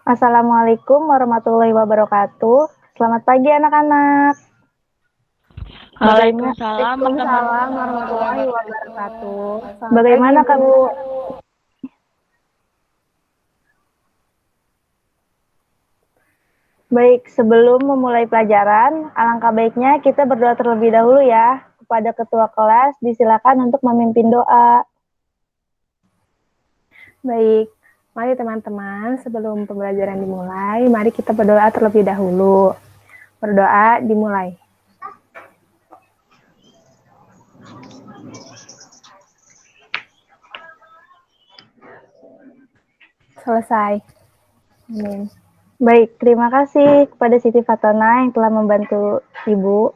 Assalamualaikum warahmatullahi wabarakatuh. Selamat pagi anak-anak. Waalaikumsalam Waalaikumsalam warahmatullahi warahmatullahi wabarakatuh. wabarakatuh. Selamat Bagaimana pagi, Bu. kamu? Baik, sebelum memulai pelajaran, alangkah baiknya kita berdoa terlebih dahulu ya. Kepada ketua kelas, disilakan untuk memimpin doa. Baik, mari teman-teman sebelum pembelajaran dimulai, mari kita berdoa terlebih dahulu. Berdoa dimulai. Selesai. Amin. Baik, terima kasih kepada Siti Fatona yang telah membantu Ibu.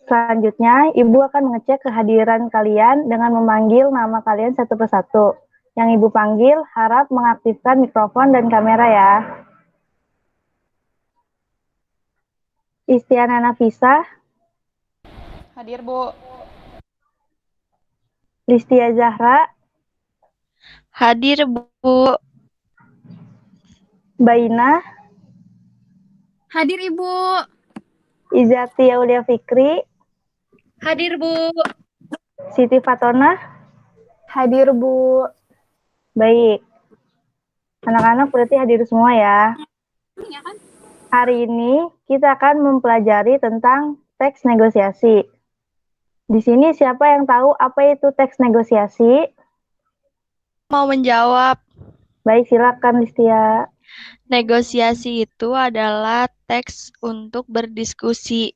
Selanjutnya, Ibu akan mengecek kehadiran kalian dengan memanggil nama kalian satu persatu. Yang Ibu panggil harap mengaktifkan mikrofon dan kamera ya. Istiana Nafisa, Hadir, Bu. Listia Zahra, Hadir, Bu. Baina, Hadir, Ibu. Izati Aulia Fikri, Hadir, Bu. Siti Fatona. Hadir, Bu. Baik. Anak-anak berarti hadir semua ya. Hari ini kita akan mempelajari tentang teks negosiasi. Di sini siapa yang tahu apa itu teks negosiasi? Mau menjawab, Baik, silakan Listia. negosiasi itu adalah teks untuk berdiskusi.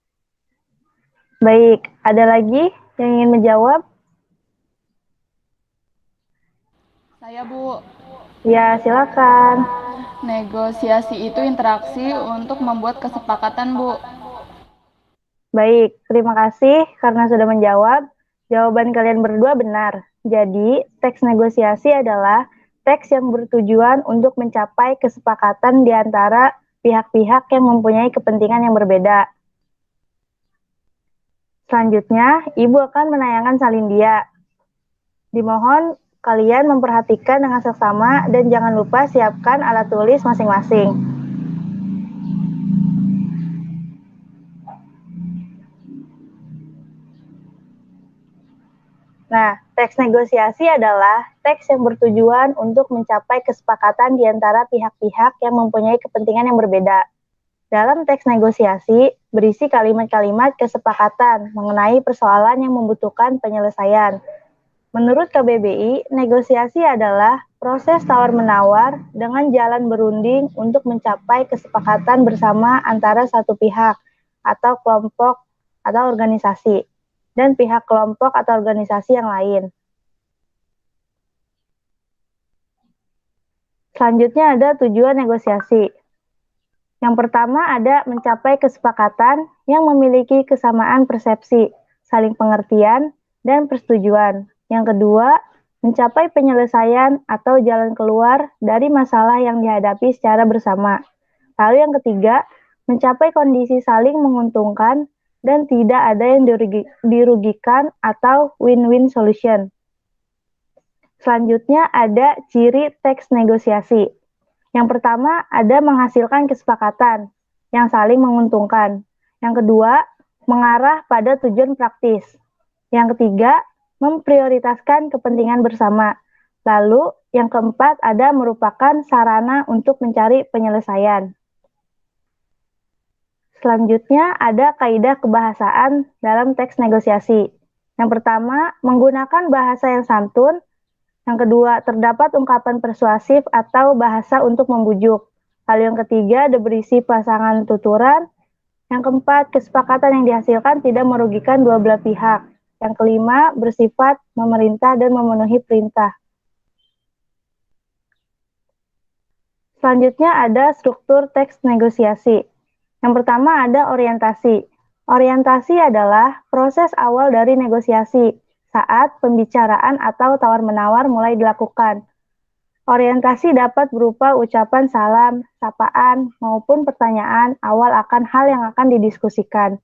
Baik, ada lagi yang ingin menjawab? Saya, Bu. Ya, silakan. Negosiasi itu interaksi untuk membuat kesepakatan, Bu. Baik, terima kasih karena sudah menjawab. Jawaban kalian berdua benar. Jadi, teks negosiasi adalah teks yang bertujuan untuk mencapai kesepakatan di antara pihak-pihak yang mempunyai kepentingan yang berbeda. Selanjutnya, Ibu akan menayangkan salindia. Dimohon kalian memperhatikan dengan seksama dan jangan lupa siapkan alat tulis masing-masing. Nah, teks negosiasi adalah teks yang bertujuan untuk mencapai kesepakatan di antara pihak-pihak yang mempunyai kepentingan yang berbeda. Dalam teks negosiasi, berisi kalimat-kalimat kesepakatan mengenai persoalan yang membutuhkan penyelesaian. Menurut KBBI, negosiasi adalah proses tawar-menawar dengan jalan berunding untuk mencapai kesepakatan bersama antara satu pihak atau kelompok atau organisasi dan pihak kelompok atau organisasi yang lain. Selanjutnya ada tujuan negosiasi. Yang pertama ada mencapai kesepakatan yang memiliki kesamaan persepsi, saling pengertian, dan persetujuan. Yang kedua, mencapai penyelesaian atau jalan keluar dari masalah yang dihadapi secara bersama. Lalu yang ketiga, mencapai kondisi saling menguntungkan dan tidak ada yang dirugikan atau win-win solution. Selanjutnya ada ciri teks negosiasi. Yang pertama ada menghasilkan kesepakatan yang saling menguntungkan. Yang kedua, mengarah pada tujuan praktis. Yang ketiga, memprioritaskan kepentingan bersama. Lalu, yang keempat ada merupakan sarana untuk mencari penyelesaian. Selanjutnya ada kaidah kebahasaan dalam teks negosiasi. Yang pertama, menggunakan bahasa yang santun. Yang kedua, terdapat ungkapan persuasif atau bahasa untuk membujuk. Lalu yang ketiga, ada berisi pasangan tuturan. Yang keempat, kesepakatan yang dihasilkan tidak merugikan dua belah pihak. Yang kelima, bersifat memerintah dan memenuhi perintah. Selanjutnya ada struktur teks negosiasi. Yang pertama ada orientasi. Orientasi adalah proses awal dari negosiasi saat pembicaraan atau tawar-menawar mulai dilakukan. Orientasi dapat berupa ucapan salam, sapaan, maupun pertanyaan awal akan hal yang akan didiskusikan.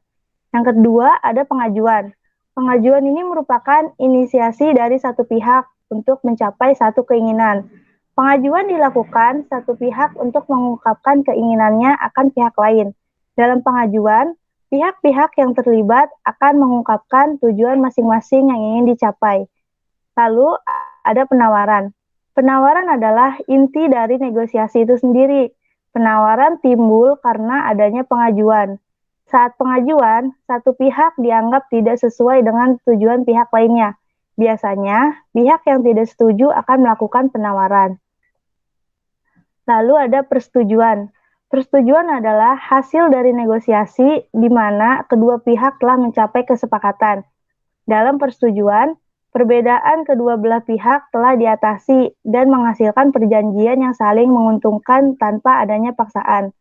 Yang kedua ada pengajuan. Pengajuan ini merupakan inisiasi dari satu pihak untuk mencapai satu keinginan. Pengajuan dilakukan satu pihak untuk mengungkapkan keinginannya akan pihak lain. Dalam pengajuan, pihak-pihak yang terlibat akan mengungkapkan tujuan masing-masing yang ingin dicapai. Lalu ada penawaran. Penawaran adalah inti dari negosiasi itu sendiri. Penawaran timbul karena adanya pengajuan. Saat pengajuan, satu pihak dianggap tidak sesuai dengan tujuan pihak lainnya. Biasanya, pihak yang tidak setuju akan melakukan penawaran. Lalu ada persetujuan. Persetujuan adalah hasil dari negosiasi di mana kedua pihak telah mencapai kesepakatan. Dalam persetujuan, perbedaan kedua belah pihak telah diatasi dan menghasilkan perjanjian yang saling menguntungkan tanpa adanya paksaan.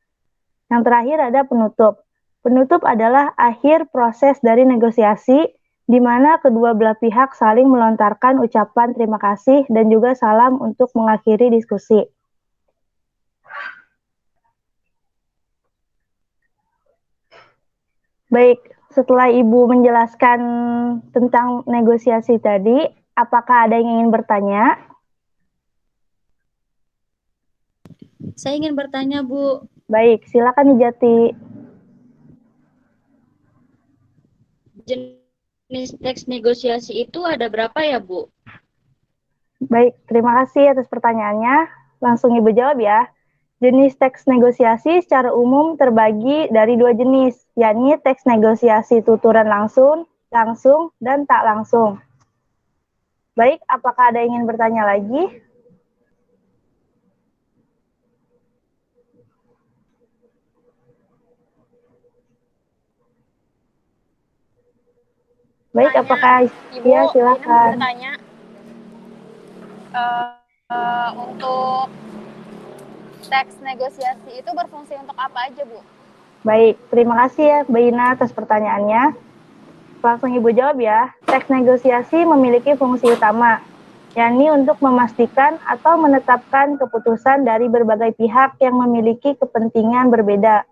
Yang terakhir ada penutup. Penutup adalah akhir proses dari negosiasi di mana kedua belah pihak saling melontarkan ucapan terima kasih dan juga salam untuk mengakhiri diskusi. Baik, setelah Ibu menjelaskan tentang negosiasi tadi, apakah ada yang ingin bertanya? Saya ingin bertanya, Bu. Baik, silakan Nijati. Jenis teks negosiasi itu ada berapa ya, Bu? Baik, terima kasih atas pertanyaannya. Langsung Ibu jawab ya. Jenis teks negosiasi secara umum terbagi dari dua jenis, yakni teks negosiasi tuturan langsung, dan tak langsung. Baik, apakah ada yang ingin bertanya lagi? Baik, apakah Ibu, ya silakan. bertanya untuk teks negosiasi itu berfungsi untuk apa aja, Bu? Baik, terima kasih ya Mbak Ina atas pertanyaannya. Langsung Ibu jawab ya. Teks negosiasi memiliki fungsi utama, yakni untuk memastikan atau menetapkan keputusan dari berbagai pihak yang memiliki kepentingan berbeda.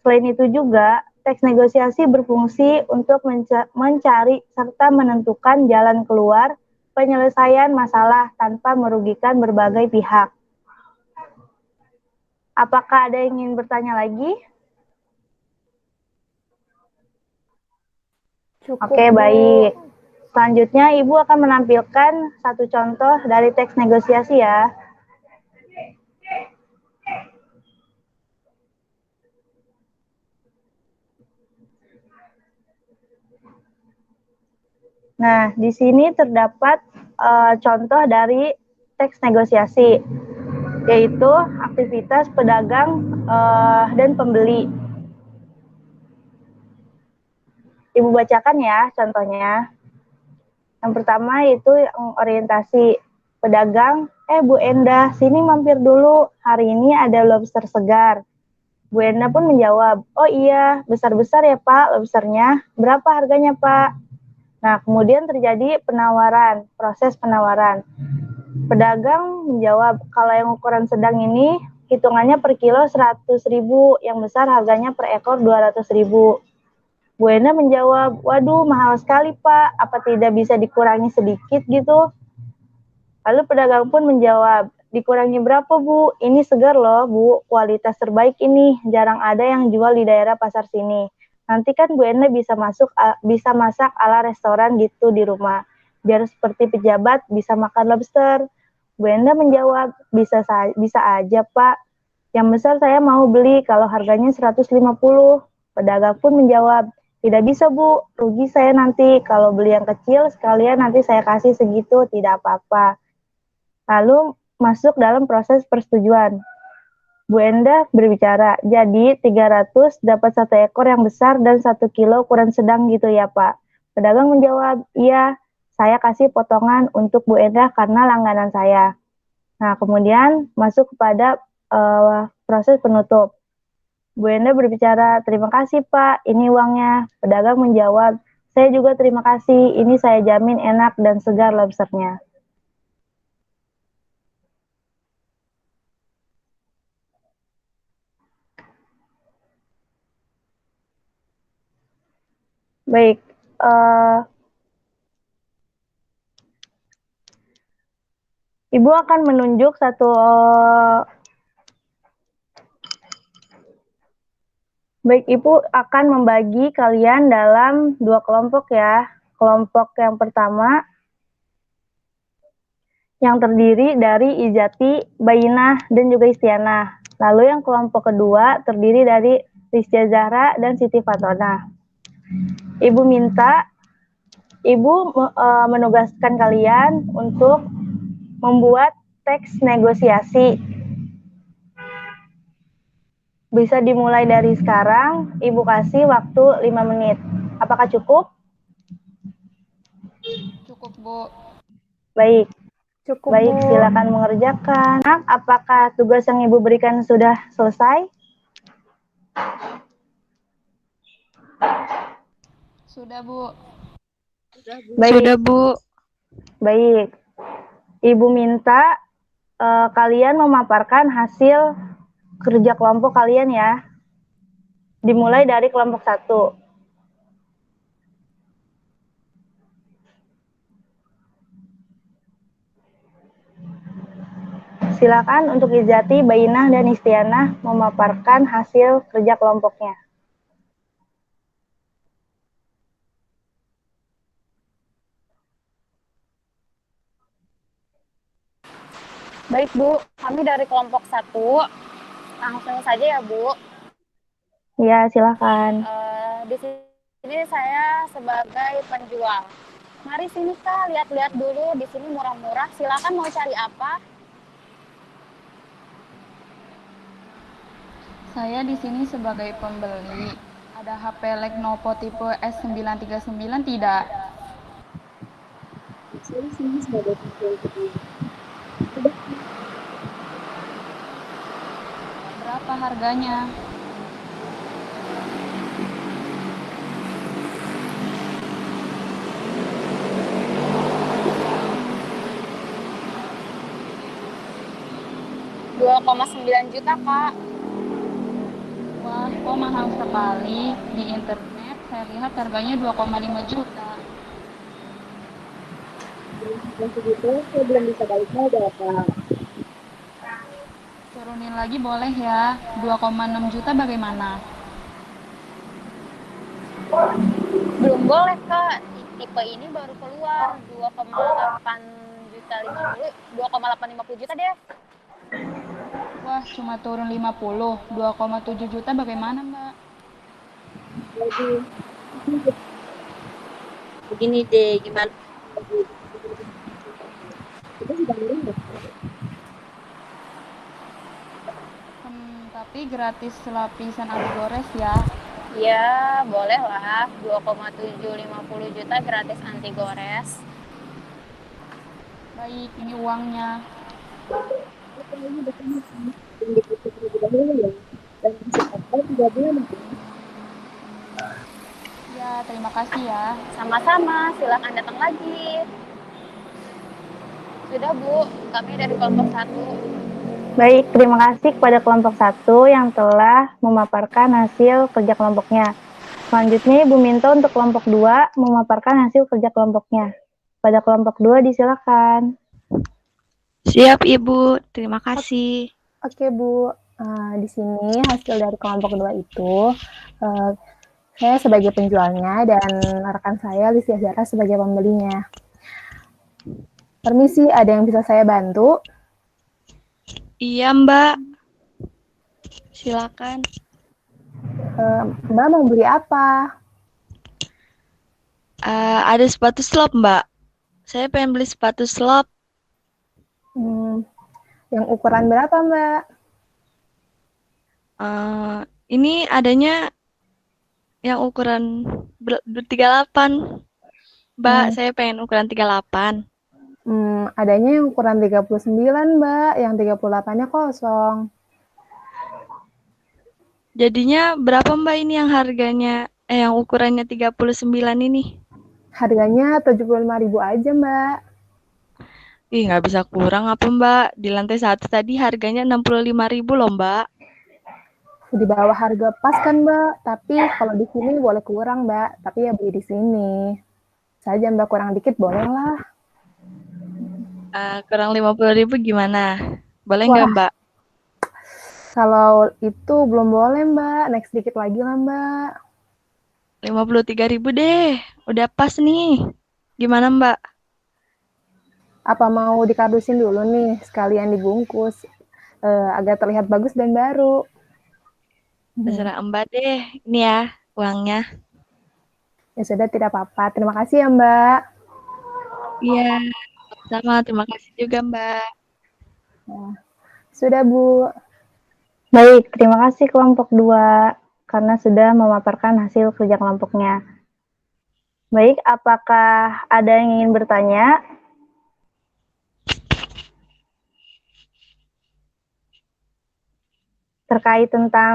Selain itu juga, teks negosiasi berfungsi untuk mencari serta menentukan jalan keluar penyelesaian masalah tanpa merugikan berbagai pihak. Apakah ada yang ingin bertanya lagi? Cukup, Oke, Bu. baik. Selanjutnya, Ibu akan menampilkan satu contoh dari teks negosiasi ya. Nah, di sini terdapat contoh dari teks negosiasi, yaitu aktivitas pedagang dan pembeli. Ibu bacakan ya contohnya. Yang pertama itu orientasi pedagang, Bu Endah, sini mampir dulu, hari ini ada lobster segar. Bu Endah pun menjawab, oh iya, besar-besar ya Pak lobsternya, berapa harganya Pak? Nah, kemudian terjadi penawaran, proses penawaran. Pedagang menjawab, kalau yang ukuran sedang ini, hitungannya per kilo 100.000, yang besar harganya per ekor 200.000. Bu Ena menjawab, waduh mahal sekali Pak, apa tidak bisa dikurangi sedikit gitu? Lalu pedagang pun menjawab, dikurangi berapa Bu? Ini segar loh Bu, kualitas terbaik ini, jarang ada yang jual di daerah pasar sini. Nanti kan Bu Ena bisa masak ala restoran gitu di rumah, biar seperti pejabat bisa makan lobster. Bu Ena menjawab, bisa aja Pak, yang besar saya mau beli kalau harganya 150. Pedagang pun menjawab, tidak bisa Bu, rugi saya nanti. Kalau beli yang kecil sekalian nanti saya kasih segitu, tidak apa-apa. Lalu masuk dalam proses persetujuan. Bu Endah berbicara, jadi 300 dapat 1 ekor yang besar dan 1 kilo ukuran sedang gitu ya Pak. Pedagang menjawab, iya, saya kasih potongan untuk Bu Endah karena langganan saya. Nah, kemudian masuk kepada proses penutup. Bu Endah berbicara, terima kasih Pak, ini uangnya. Pedagang menjawab, saya juga terima kasih, ini saya jamin enak dan segar lobsternya. Baik, Ibu akan menunjuk satu Baik, Ibu akan membagi kalian dalam 2 kelompok ya. Kelompok yang pertama yang terdiri dari Ijati, Bainah, dan juga Istianah. Lalu yang kelompok kedua terdiri dari Rizia Zahra dan Siti Fatona. Ibu minta, Ibu menugaskan kalian untuk membuat teks negosiasi. Bisa dimulai dari sekarang, Ibu kasih waktu 5 menit. Apakah cukup? Cukup, Bu. Baik. Cukup, Baik, Bu. silakan mengerjakan. Apakah tugas yang Ibu berikan sudah selesai? Sudah, Bu. Baik. Sudah, Bu. Baik. Ibu minta kalian memaparkan hasil kerja kelompok kalian ya. Dimulai dari kelompok 1. Silakan untuk Izati, Bainah, dan Istianah memaparkan hasil kerja kelompoknya. Baik, Bu. Kami dari kelompok 1. Langsung saja ya, Bu. Ya, silakan. Di sini saya sebagai penjual. Mari sini Kak, lihat-lihat dulu. Di sini murah-murah. Silakan mau cari apa? Saya di sini sebagai pembeli. Ada HP Lenovo tipe S939 tidak? Saya di sini sebagai penjual. Berapa harganya? Rp2,9 juta, Kak. Wah, kok mahal sekali. Di internet saya lihat harganya 2,5 juta. Segitu saya belum bisa baliknya berapa. Turunin lagi boleh ya. 2,6 juta bagaimana? Belum boleh, Kak. Tipe ini baru keluar 2,850 juta deh. Wah, cuma turun 50. 2,7 juta bagaimana, Mbak? Jadi begini deh, gimana? Itu sudah murah. Tapi gratis lapisan anti gores ya. Ya, boleh lah. 2,750 juta gratis anti gores. Baik, ini uangnya. Ya, terima kasih ya. Sama-sama, silakan datang lagi. Sudah, Bu. Kami dari kelompok 1. Baik, terima kasih kepada kelompok 1 yang telah memaparkan hasil kerja kelompoknya. Selanjutnya, Ibu minta untuk kelompok 2 memaparkan hasil kerja kelompoknya. Pada kelompok 2 disilakan. Siap, Ibu. Terima kasih. Oke, Bu. Di sini hasil dari kelompok 2 itu, saya sebagai penjualnya dan rekan saya, Rizia Zahra, sebagai pembelinya. Permisi, ada yang bisa saya bantu? Iya, Mbak. Silakan. Mbak mau beli apa? Ada sepatu slop, Mbak. Saya pengen beli sepatu slop. Yang ukuran berapa, Mbak? Ini adanya yang ukuran 38. Mbak, saya pengen ukuran 38. Adanya yang ukuran 39, Mbak. Yang 38-nya kosong. Jadinya berapa, Mbak, ini yang harganya, yang ukurannya 39 ini? Harganya 75.000 aja, Mbak. Ih, nggak bisa kurang apa, Mbak? Di lantai 1 tadi harganya 65.000 loh, Mbak. Di bawah harga pas kan, Mbak. Tapi kalau di sini boleh kurang, Mbak. Tapi ya beli di sini. Saja, Mbak, kurang dikit boleh lah. Kurang 50.000 gimana? Boleh nggak, Wah, Mbak? kalau itu belum boleh, Mbak. Naik sedikit lagi lah, Mbak. 53.000 deh. Udah pas nih. Gimana, Mbak? Apa mau dikardusin dulu nih, sekalian dibungkus, agar terlihat bagus dan baru. Terserah Mbak deh. Ini ya, uangnya. Ya sudah, tidak apa-apa. Terima kasih ya, Mbak. Iya, sama. Terima kasih juga, Mbak. Sudah, Bu. Baik, terima kasih kelompok 2 karena sudah memaparkan hasil kerja kelompoknya. Baik, apakah ada yang ingin bertanya? Terkait tentang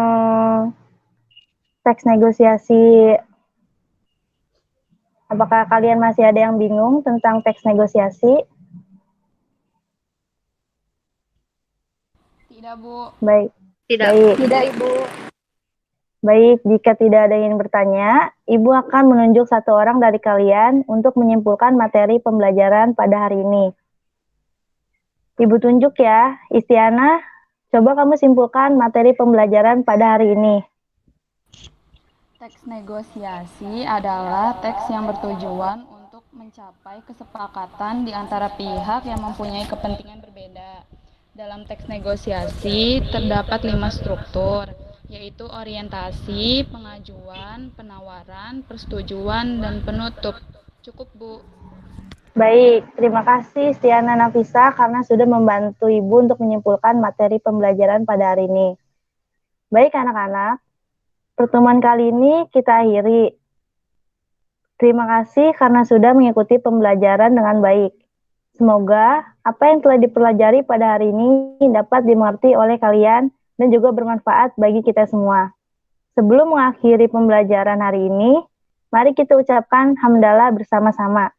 teks negosiasi, apakah kalian masih ada yang bingung tentang teks negosiasi? Tidak, Bu. Baik, Tidak. baik. Tidak, Ibu. Baik, jika tidak ada yang ingin bertanya, Ibu akan menunjuk satu orang dari kalian untuk menyimpulkan materi pembelajaran pada hari ini. Ibu tunjuk ya, Istiana, coba kamu simpulkan materi pembelajaran pada hari ini. Teks negosiasi adalah teks yang bertujuan untuk mencapai kesepakatan di antara pihak yang mempunyai kepentingan berbeda. Dalam teks negosiasi terdapat 5 struktur, yaitu orientasi, pengajuan, penawaran, persetujuan, dan penutup. Cukup, Bu. Baik, terima kasih Istiana Nafisa karena sudah membantu Ibu untuk menyimpulkan materi pembelajaran pada hari ini. Baik anak-anak, pertemuan kali ini kita akhiri. Terima kasih karena sudah mengikuti pembelajaran dengan baik. Semoga apa yang telah dipelajari pada hari ini dapat dimengerti oleh kalian dan juga bermanfaat bagi kita semua. Sebelum mengakhiri pembelajaran hari ini, mari kita ucapkan hamdalah bersama-sama.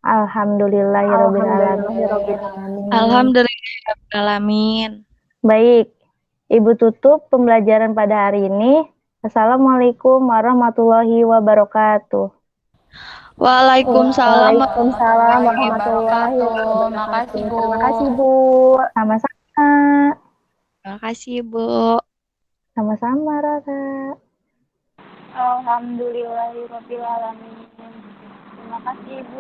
Alhamdulillahirrabbilalamin. Alhamdulillahirrahmanirrahim. Baik, Ibu tutup pembelajaran pada hari ini. Assalamualaikum warahmatullahi wabarakatuh. Waalaikumsalam. Waalaikumsalam warahmatullahi wabarakatuh. wabarakatuh. Makasih, Bu. Terima kasih, Bu. Sama-sama. Terima kasih, Bu. Sama-sama, Rara. Alhamdulillahirrabbilalamin. Terima kasih, Ibu.